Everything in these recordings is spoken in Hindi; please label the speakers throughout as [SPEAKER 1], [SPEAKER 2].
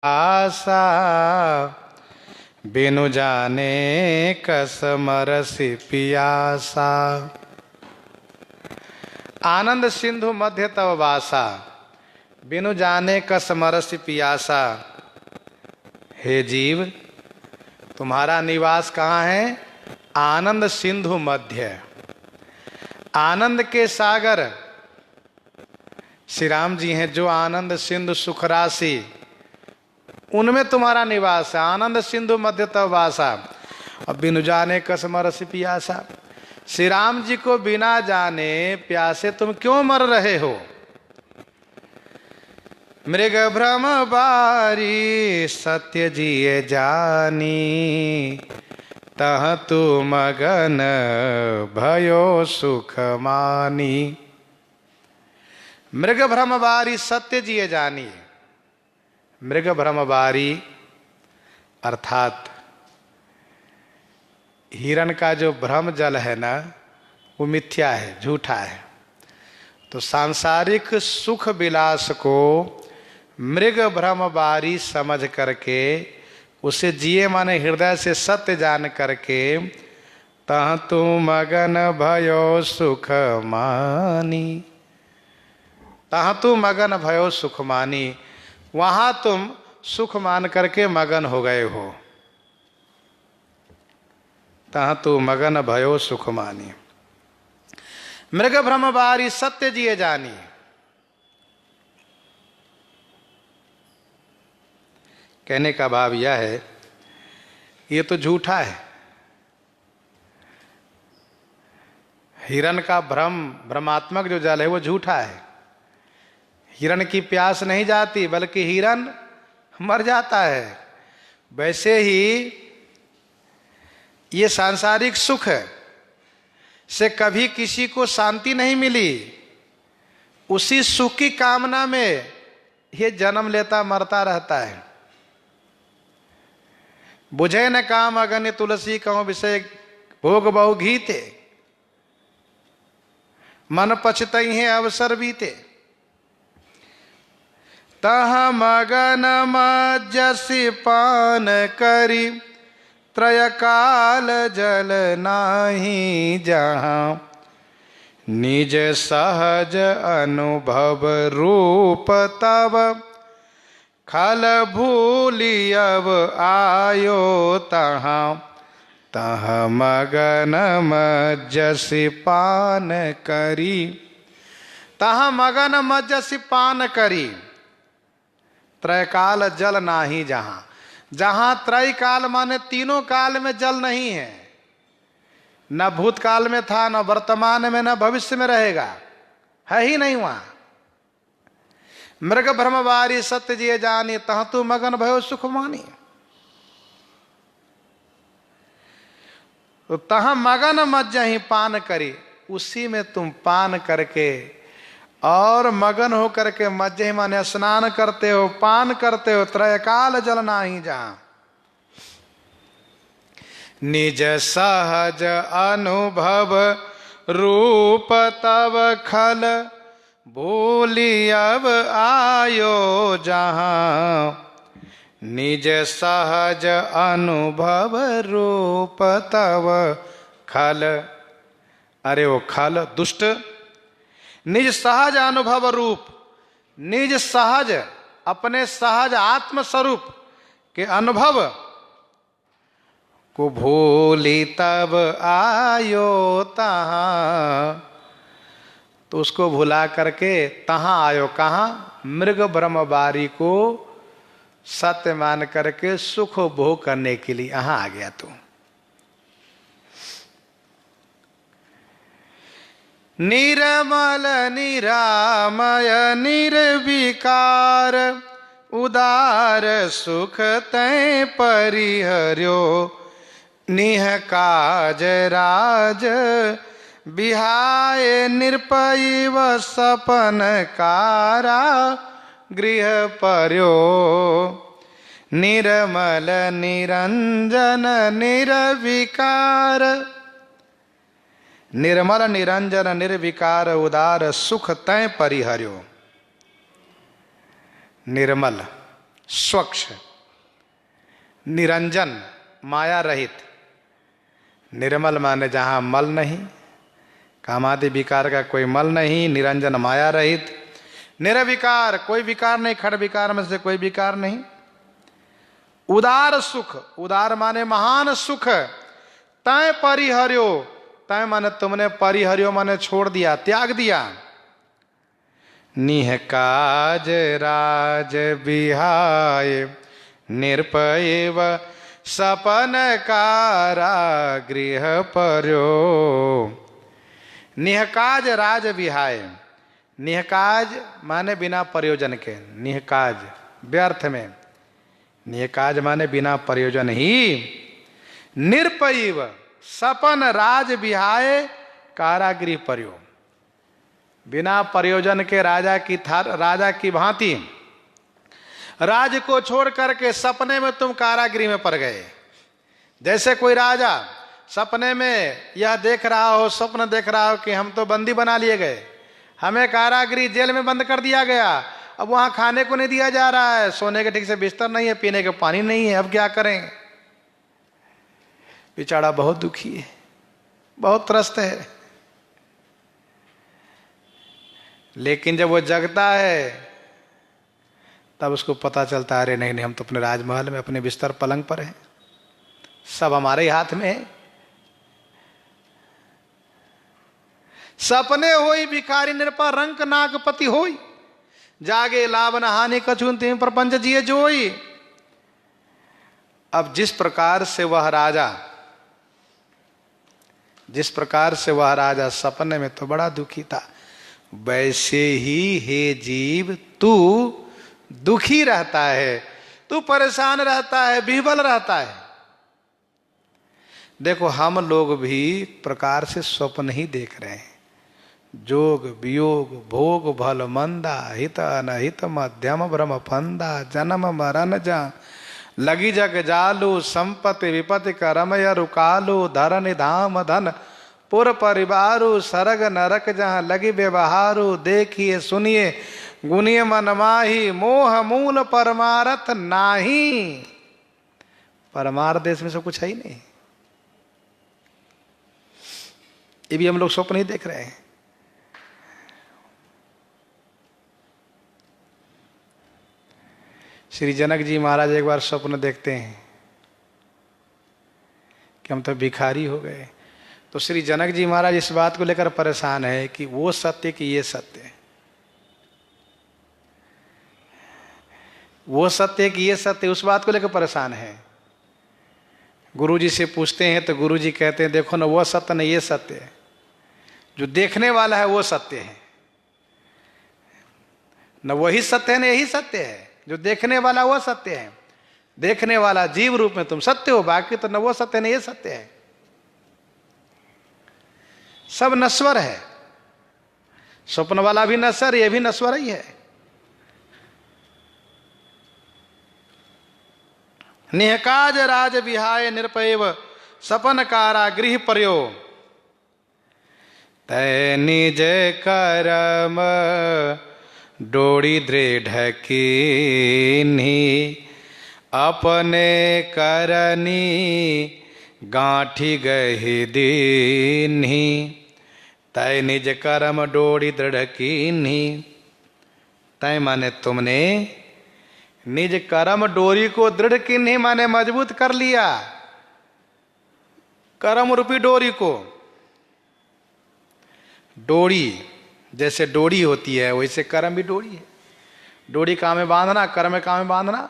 [SPEAKER 1] आशा बिनु जाने कस मरसि पियासा। आनंद सिंधु मध्य तव वासा, बिनु जाने कस मरसि पियासा। हे जीव, तुम्हारा निवास कहाँ है? आनंद सिंधु मध्य। आनंद के सागर श्री राम जी हैं, जो आनंद सिंधु सुख राशि, उनमें तुम्हारा निवास है। आनंद सिंधु मध्य तव वासा, और बिनु जाने कस मरसि पियासा। श्री राम जी को बिना जाने प्यासे तुम क्यों मर रहे हो? मृग भ्रम बारी सत्य जिए जानी, तह तू मगन भयो सुख मानी। मृग भ्रम बारी सत्य जिए जानी। मृग भ्रम बारी अर्थात हिरण का जो भ्रम जल है ना, वो मिथ्या है, झूठा है। तो सांसारिक सुख विलास को मृग भ्रम बारी समझ करके उसे जिए माने हृदय से सत्य जान करके, तह तू मगन भयो सुख मानी। तह तू मगन भयो सुख मानी, वहां तुम सुख मान करके मगन हो गए हो। तह तू मगन भयो सुख मानी। मृग भ्रम बारी सत्य जिए जानी। कहने का भाव यह है, ये तो झूठा है। हिरण का भ्रमात्मक जो जल है वो झूठा है। हिरण की प्यास नहीं जाती, बल्कि हिरण मर जाता है। वैसे ही ये सांसारिक सुख से कभी किसी को शांति नहीं मिली। उसी सुख की कामना में ये जन्म लेता मरता रहता है। बुझे न काम अगन्य तुलसी कहूं विषय भोग बहु घीते, मन पछतई है अवसर बीते। तह मगन मज्जसि पान करी, त्रय काल जल नाही जहां। निज सहज अनुभव रूप तब, खल भूलि अब आयो तहां। तह मगन मज्जसि पान करी। तह मगन मज्जसि पान करी, त्रय काल जल नाही जहां। जहां त्रय काल माने तीनों काल में जल नहीं है। न भूतकाल में था, न वर्तमान में, न भविष्य में रहेगा, है ही नहीं वहां। मृग भ्रम बारी सत्य जिए जानी, तह तू मगन भयो सुख मानी। तो तह मगन मज्जहि पान करी, उसी में तुम पान करके और मगन हो करके, मज्जहि माने स्नान करते हो, पान करते हो। त्रय काल जल नाही जहां। निज सहज अनुभव रूप तब, खल भूलि अब आयो जहां। निज सहज अनुभव रूप तब खल, अरे वो खल दुष्ट। निज सहज अनुभव रूप, निज सहज अपने सहज आत्म स्वरूप के अनुभव को भूली तब आयो तहां। तो उसको भुला करके तहां आयो, कहां? मृग भ्रम बारी को सत्य मान करके सुख भोग करने के लिए यहां आ गया तू। निर्मल निरामय निर्विकार, उदार सुख तै परिहर्यो। निह काज राज बिहाय, निरपैव सपन कारा गृह पर्यो। निर्मल निरंजन निर्विकार, निर्मल निरंजन निर्विकार, उदार सुख तय परिहर्यो। निर्मल स्वच्छ, निरंजन, माया रहित। निर्मल माने जहां मल नहीं, कामादि विकार का कोई मल नहीं। निरंजन माया रहित। निर्विकार, कोई विकार नहीं, खड़ विकार में से कोई विकार नहीं। उदार सुख, उदार माने महान सुख। तय परिहर्यो, तय माने तुमने, परिहर्यो माने छोड़ दिया, त्याग दिया। निह काज राज बिहाय, निरपैव सपन कारागृह पर्यो। निहकाज राज विहाय, निहकाज माने बिना प्रयोजन के, निहकाज व्यर्थ में, निहकाज माने बिना प्रयोजन ही। निरपैव सपन राज विहाय कारागृह पर्यो, बिना प्रयोजन के राजा की भांति राज को छोड़ करके सपने में तुम कारागृह में पड़ गए। जैसे कोई राजा सपने में यह देख रहा हो, स्वप्न देख रहा हो कि हम तो बंदी बना लिए गए, हमें कारागृह जेल में बंद कर दिया गया, अब वहां खाने को नहीं दिया जा रहा है, सोने के ठीक से बिस्तर नहीं है, पीने के पानी नहीं है, अब क्या करें। बेचारा बहुत दुखी है, बहुत त्रस्त है। लेकिन जब वो जगता है तब उसको पता चलता है, अरे नहीं नहीं, हम तो अपने राजमहल में अपने बिस्तर पलंग पर हैं, सब हमारे हाथ में है। सपने होई भिखारी निरपा, रंक नागपति होई, जागे लाभ न हानि कछुन तिम प्रपंच जिए जोई। अब जिस प्रकार से वह राजा सपने में तो बड़ा दुखी था, वैसे ही हे जीव तू दुखी रहता है, तू परेशान रहता है, विह्वल रहता है। देखो हम लोग भी प्रकार से स्वप्न ही देख रहे हैं, जोग वियोग भोग भल मंदा, हित अनहित मध्यम भ्रम फंदा, जन्म मरण जा लगी जग जालू, संपत्ति विपत्ति करमय रुकालू, धरन धाम धन पुर परिवारु, सरग नरक जहां लगी व्यवहारु, देखिए सुनिए गुनिय मन माही, मोह मूल परमारथ नाही। परमार्थ देश में सब कुछ है ही नहीं, ये भी हम लोग स्वप्न ही देख रहे हैं। श्री जनक जी महाराज एक बार स्वप्न देखते हैं कि हम तो भिखारी हो गए। तो श्री जनक जी महाराज इस बात को लेकर परेशान है कि वो सत्य कि ये सत्य है, वो सत्य कि ये सत्य, उस बात को लेकर परेशान है। गुरुजी से पूछते हैं तो गुरुजी कहते हैं देखो ना, वो सत्य नहीं ये सत्य है, जो देखने वाला है वो सत्य है, न वही सत्य है न यही सत्य है, जो देखने वाला वो सत्य है। देखने वाला जीव रूप में तुम सत्य हो, बाकी तो न वो सत्य न ये सत्य है, सब नश्वर है। स्वप्न वाला भी नश्वर, ये भी नश्वर ही है। निहकाज राज विहाय निरपैव सपन कारागृह पर्यो, तै निज करम डोरी दृढ़ कीन्ही, अपने करनी गांठी गहि दीन्ही। तय निज कर्म डोरी दृढ़ कीन्ही, तय माने तुमने, निज कर्म डोरी को दृढ़ कीन्ही माने मजबूत कर लिया, कर्म रूपी डोरी को। डोरी जैसे डोरी होती है वैसे कर्म भी डोरी है, डोरी काम में बांधना, कर्म काम में बांधना।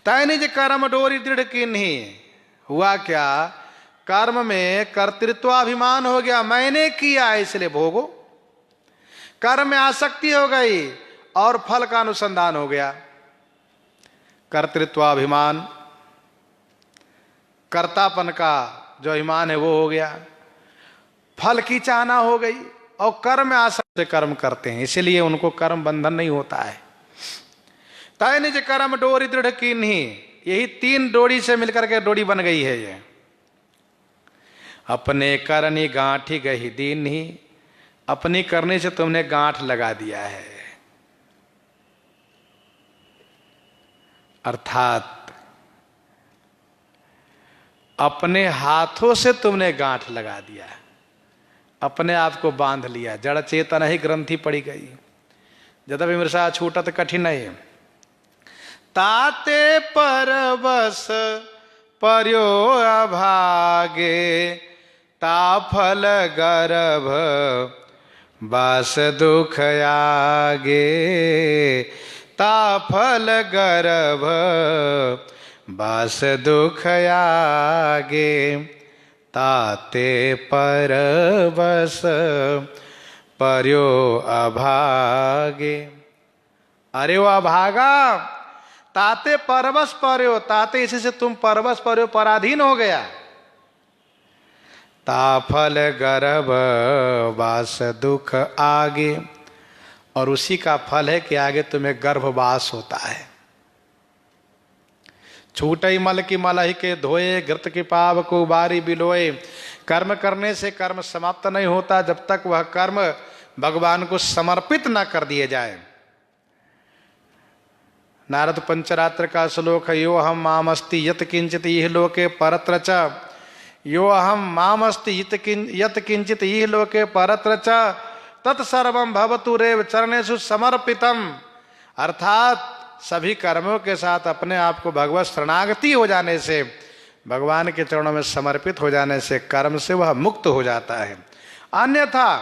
[SPEAKER 1] तय निज कर्म डोरी दृढ़ कीन्ही, हुआ क्या, कर्म में कर्तृत्वाभिमान हो गया, मैंने किया इसलिए भोगो। कर्म में आसक्ति हो गई और फल का अनुसंधान हो गया। कर्तृत्वाभिमान, कर्तापन का जो अभिमान है वो हो गया, फल की चाहना हो गई और कर्म में आसक्ति से कर्म करते हैं, इसीलिए उनको कर्म बंधन नहीं होता है। तय निज कर्म डोरी दृढ़ कीन्ही, यही तीन डोरी से मिलकर के डोरी बन गई है ये। अपने करनी गांठी गही दीन्ही, अपनी करने से तुमने गांठ लगा दिया है। अर्थात अपने हाथों से तुमने गांठ लगा दिया, अपने आप को बांध लिया, जड़ चेतन ही ग्रंथि पड़ी गई। यद्यपि मृषा छूटत कठिन है, ताते परवश पर्यो अभागे, ताफल गर्भ बास दुख आगे, ताफल गर्भ बास दुख आगे, ताते परवश पर्यो अभागे। अरे वो अभागा, ताते परवश पर्यो, ताते इसी से तुम परवश पर्यो, पराधीन हो गया। ताफल गर्भ वास दुख आगे, और उसी का फल है कि आगे तुम्हें गर्भवास होता है। छूटई मल की मलहि के धोए, घृत की पाव को बारी बिलोए। कर्म करने से कर्म समाप्त नहीं होता जब तक वह कर्म भगवान को समर्पित न कर दिए जाए। नारद पंचरात्र का श्लोक है, यो हम मामस्ति यत किंचित इह लोके परत्र च, यो हम मामस्ति यत किंचित इह लोके परत्र च, तत्सर्वं भवतु रेव चरणेषु समर्पितम। अर्थात सभी कर्मों के साथ अपने आप को भगवत शरणागति हो जाने से, भगवान के चरणों में समर्पित हो जाने से कर्म से वह मुक्त हो जाता है, अन्यथा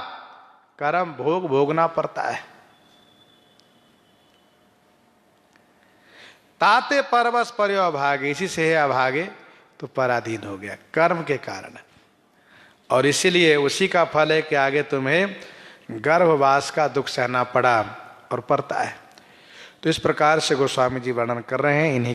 [SPEAKER 1] कर्म भोग भोगना पड़ता है। ताते परवश पर्यो अभागे, इसी से है अभागे, तो पराधीन हो गया कर्म के कारण, और इसीलिए उसी का फल है कि आगे तुम्हें गर्भवास का दुख सहना पड़ा और पड़ता है। तो इस प्रकार से गोस्वामी जी वर्णन कर रहे हैं इन्हीं